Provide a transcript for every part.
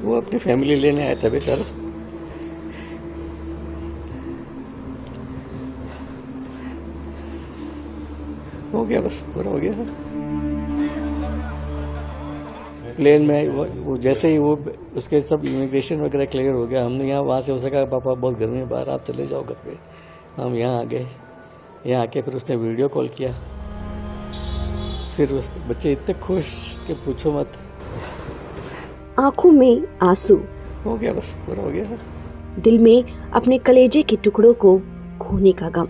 वो अपनी फैमिली लेने आया था बेचारा। हो गया, बस पूरा हो गया। प्लेन में वो जैसे ही वो उसके सब इमिग्रेशन वगैरह क्लियर हो गया, हमने यहाँ वहाँ से उसे कहा पापा बहुत गर्मी है बाहर, आप चले जाओ घर पे। हम यहाँ आ गए। यहाँ आके फिर उसने वीडियो कॉल किया। फिर उस बच्चे इतने खुश कि पूछो मत। आंखों में आंसू, हो गया, बस पूरा हो गया। दिल में अपने कलेजे के टुकड़ों को खोने का गम।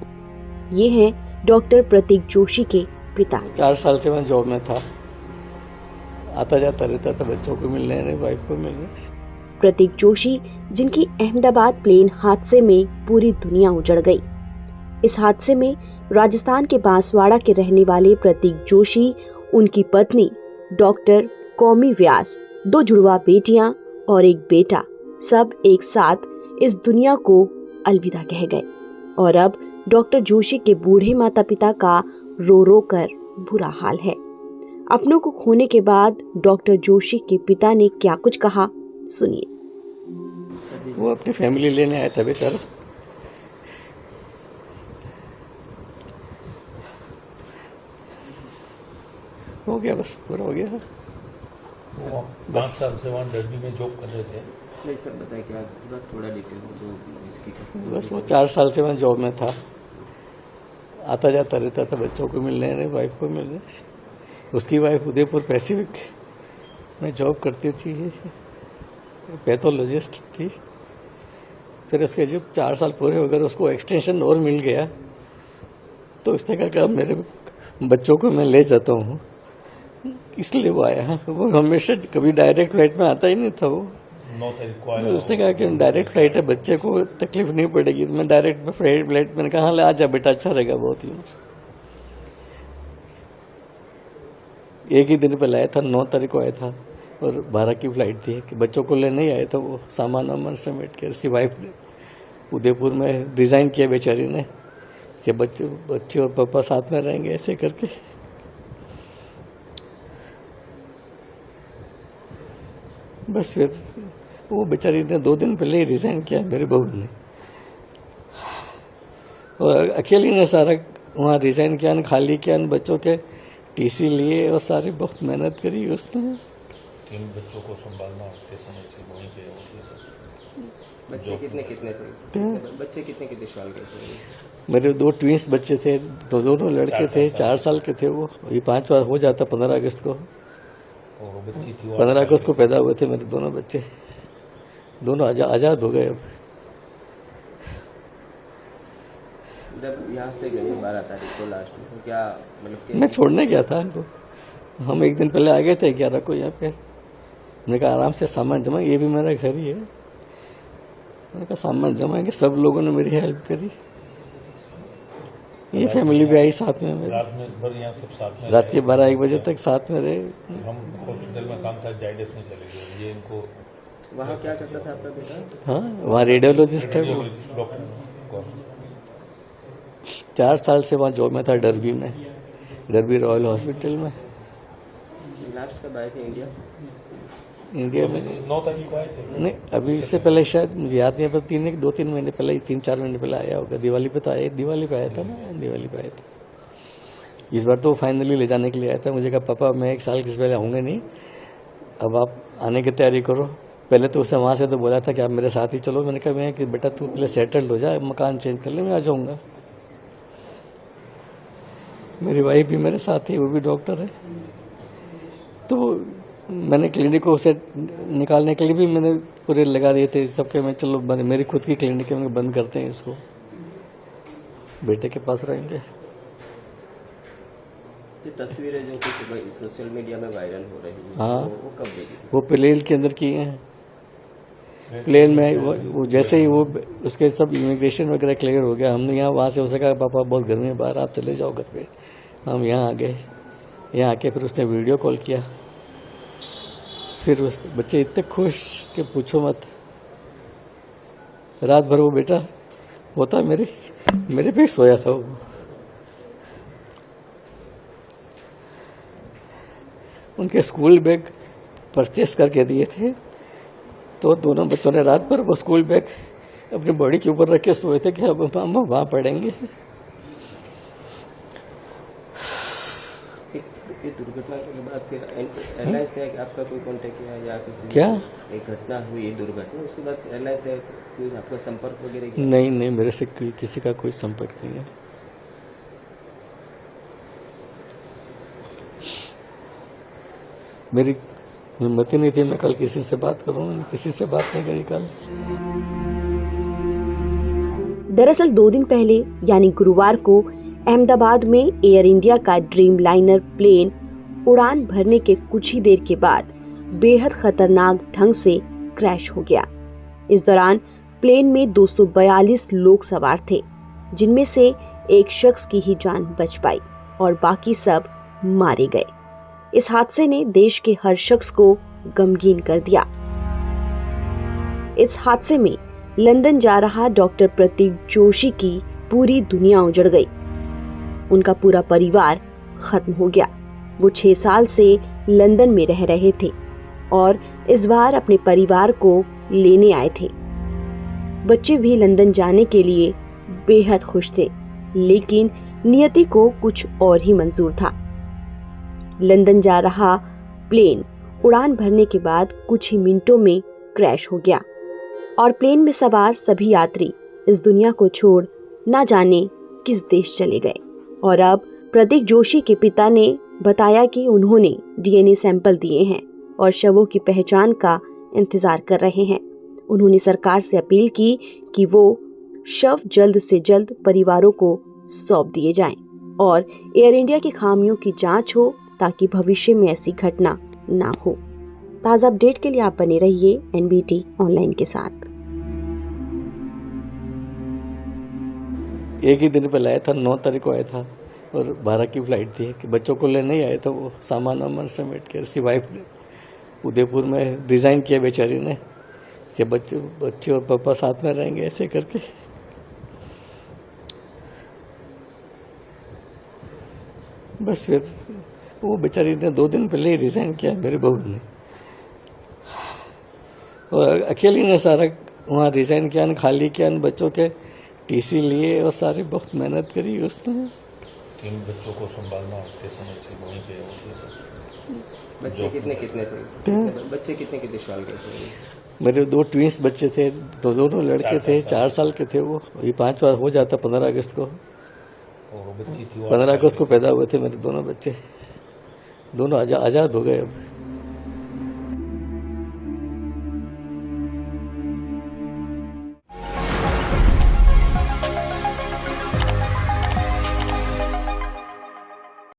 ये हैं डॉक्टर प्रतीक जोशी के पिता। 4 साल से मैं जॉब में था, आता जाता रहता था, बच्चों को मिलने, वाइफ को मिलने। प्रतीक जोशी जिनकी अहमदाबाद प्लेन हादसे में पूरी दुनिया उजड़ गई। इस हादसे में राजस्थान के बांसवाड़ा के रहने वाले प्रतीक जोशी, उनकी पत्नी डॉक्टर कौमी व्यास, 2 जुड़वा बेटियां और एक बेटा, सब एक साथ इस दुनिया को अलविदा कह गए। और अब डॉक्टर जोशी के बूढ़े माता पिता का रो रो कर बुरा हाल है। अपनों को खोने के बाद डॉक्टर जोशी के पिता ने क्या कुछ कहा, सुनिए। वो अपनी फैमिली लेने आया था बेचारा। हो गया, बस पूरा हो गया। 5 साल से वहाँ डर्बी में जॉब कर रहे थे। नहीं सर, बताइए क्या थोड़ा डिटेल जो इसकी। बस वो 4 साल से मैं जॉब में था, आता जाता रहता था, बच्चों को मिलने, वाइफ को मिलने। उसकी वाइफ उदयपुर पैसिफिक में जॉब करती थी, पैथोलॉजिस्ट थी। फिर उसके जब 4 साल पूरे हो गए, उसको एक्सटेंशन और मिल गया, तो उसने कहा मेरे बच्चों को मैं ले जाता हूँ, इसलिए वो आया है। वो हमेशा कभी डायरेक्ट फ्लाइट में आता ही नहीं था। वो 9 तारीख को आया। उसने कहा कि डायरेक्ट फ्लाइट है, बच्चे को तकलीफ नहीं पड़ेगी। तो मैं डायरेक्ट फ्लाइट, मैंने कहा हाँ आ जा बेटा, अच्छा रहेगा बहुत ही। एक ही दिन पहले आया था, 9 तारीख को आया था, और 12 की फ्लाइट थी कि बच्चों को लेने ही आया था। वो सामान वामान समेट के उसकी वाइफ ने उदयपुर में डिज़ाइन किया बेचारी ने कि बच्चे और पापा साथ में रहेंगे, ऐसे करके। बस फिर वो बेचारी ने 2 दिन पहले ही रिजाइन किया, मेरी बहू ने। और अकेली ने सारा वहाँ रिजाइन किया, खाली किया, बच्चों के टीसी लिए और सारी बहुत मेहनत करी उसने। 3 बच्चों को संभालना उतने समय से वहीं पे और ये सब। बच्चे कितने थे? बच्चे कितने साल के थे? मेरे 2 ट्विंस बच्चे थे, दोनों लड़के थे, 4 साल के थे। वो ये 5 बार हो जाता 15 अगस्त को। और बच्ची थी 15 अगस्त को पैदा हुए थे मेरे दोनों बच्चे। दोनों आजाद हो गए अब। जब यहाँ से गए 12 तारीख को लास्ट में, तो क्या मतलब मैं छोड़ने गया था इनको। हम एक दिन पहले आ गए थे 11 को यहाँ पे। मैंने कहा आराम से सामान जमा, ये भी मेरा घर ही है। मैंने कहा सामान जमाएंगे। सब लोगों ने मेरी हेल्प करी। ये फैमिली भी आई साथ में मेरे। रात में भर यहाँ सब साथ में, रात के 12-1 बजे तक साथ में रहे। हम हॉस्पिटल में काम था, जाइडस में चले गए। ये इनको वहाँ क्या करता था आपका बेटा? हाँ, वहाँ रेडियोलॉजिस्ट है वो। डॉक्टर 4 साल से वहाँ जॉब में था, डर्बी में, डर्बी रॉयल हॉस्पिटल में। लास्ट कब आए थे इंडिया में? 9 तारीख को आए थे। नहीं, अभी इससे पहले शायद मुझे याद नहीं है, पर 2-3 महीने पहले, 3-4 महीने पहले आया होगा। दिवाली पे तो आया, दिवाली पे आया था ना, दिवाली पे आया था। इस बार तो फाइनली ले जाने के लिए आया था। मुझे कहा पापा मैं 1 साल किस पहले आऊँगा नहीं, अब आप आने की तैयारी करो। पहले तो उससे वहाँ से तो बोला था कि आप मेरे साथ ही चलो। मैंने कहा मैं कि बेटा तू पहले सेटल्ड हो जा, मकान चेंज कर ले, मैं आ जाऊँगा। मेरी वाइफ भी मेरे साथ ही, वो भी डॉक्टर है। तो मैंने क्लिनिक को उसे निकालने के लिए भी मैंने पूरे लगा दिए थे सबके। मैं चलो मेरी खुद की क्लिनिक है, मैं बंद करते हैं इसको, बेटे के पास रहेंगे। ये तस्वीरें जो कुछ सोशल मीडिया में वायरल हो रही है, हाँ, वो कब देखी? वो प्लेन के अंदर किए हैं। प्लेन में वो जैसे ही वो उसके सब इमिग्रेशन वगैरह क्लियर हो गया, हमने यहाँ वहाँ से उसे कहा पापा बहुत गर्मी है बाहर, आप चले जाओ घर पे। हम यहाँ आ गए। यहाँ आके फिर उसने वीडियो कॉल किया। फिर उस बच्चे इतने खुश कि पूछो मत। रात भर वो बेटा होता मेरे पे सोया था वो। उनके स्कूल बैग परचेस करके दिए थे तो दोनों बच्चों ने रात भर वो स्कूल बैग अपनी बॉडी के ऊपर रख के सोए थे कि अब हम वहाँ पढ़ेंगे। ये दुर्घटना के बाद फिर एयरलाइंस ने आपका कोई कांटेक्ट किया या किसी क्या एक घटना हुई ये दुर्घटना उसके बाद एयरलाइंस से कोई आपका संपर्क वगैरह किया? नहीं, मेरे से किसी का कोई संपर्क नहीं है। मेरी हिम्मत ही नहीं थी मैं कल किसी से बात करूं, किसी से बात नहीं करी कल। दरअसल 2 दिन पहले यानी गुरुवार को अहमदाबाद में एयर इंडिया का ड्रीम लाइनर प्लेन उड़ान भरने के कुछ ही देर के बाद बेहद खतरनाक ढंग से क्रैश हो गया। इस दौरान प्लेन में 242 लोग सवार थे, जिनमें से एक शख्स की ही जान बच पाई और बाकी सब मारे गए। इस हादसे ने देश के हर शख्स को गमगीन कर दिया। इस हादसे में लंदन जा रहा डॉक्टर प्रतीक जोशी की पूरी दुनिया उजड़ गई। उनका पूरा परिवार खत्म हो गया। वो 6 साल से लंदन में रह रहे थे और इस बार अपने परिवार को लेने आए थे। बच्चे भी लंदन जाने के लिए बेहद खुश थे, लेकिन नियति को कुछ और ही मंजूर था। लंदन जा रहा प्लेन उड़ान भरने के बाद कुछ ही मिनटों में क्रैश हो गया और प्लेन में सवार सभी यात्री इस दुनिया को छोड़ ना जाने किस देश चले गए। और अब प्रतीक जोशी के पिता ने बताया कि उन्होंने डीएनए सैंपल दिए हैं और शवों की पहचान का इंतजार कर रहे हैं। उन्होंने सरकार से अपील की कि वो शव जल्द से जल्द परिवारों को सौंप दिए जाएं और एयर इंडिया की खामियों की जांच हो ताकि भविष्य में ऐसी घटना ना हो। ताज़ा अपडेट के लिए आप बने रहिए एनबीटी ऑनलाइन के साथ। एक ही दिन पे लाया था, 9 तारीख को आया था और 12 की फ्लाइट थी कि बच्चों को लेने ही आया था। वो सामान वामान समेट के उसकी वाइफ ने उदयपुर में डिज़ाइन किया बेचारी ने कि बच्चे और पापा साथ में रहेंगे ऐसे करके। बस फिर वो बेचारी ने 2 दिन पहले ही रिज़ाइन किया मेरी बहू ने, और अकेली ने सारा वहाँ रिज़ाइन किया, खाली किया, बच्चों के टीसी लिए और सारी बहुत मेहनत करी उसने। 3 बच्चों को संभालना उठते समय से वहीं पे और ये सब। बच्चे कितने बच्चे कितने साल के थे? मेरे 2 ट्विंस बच्चे थे, दोनों लड़के थे, 4 साल के थे। वो ये 5 बार हो जाता 15 अगस्त को। और बच्ची थी 15 अगस्त को पैदा हुए थे मेरे दोनों बच्चे, दोनों आज़ाद हो गए अब।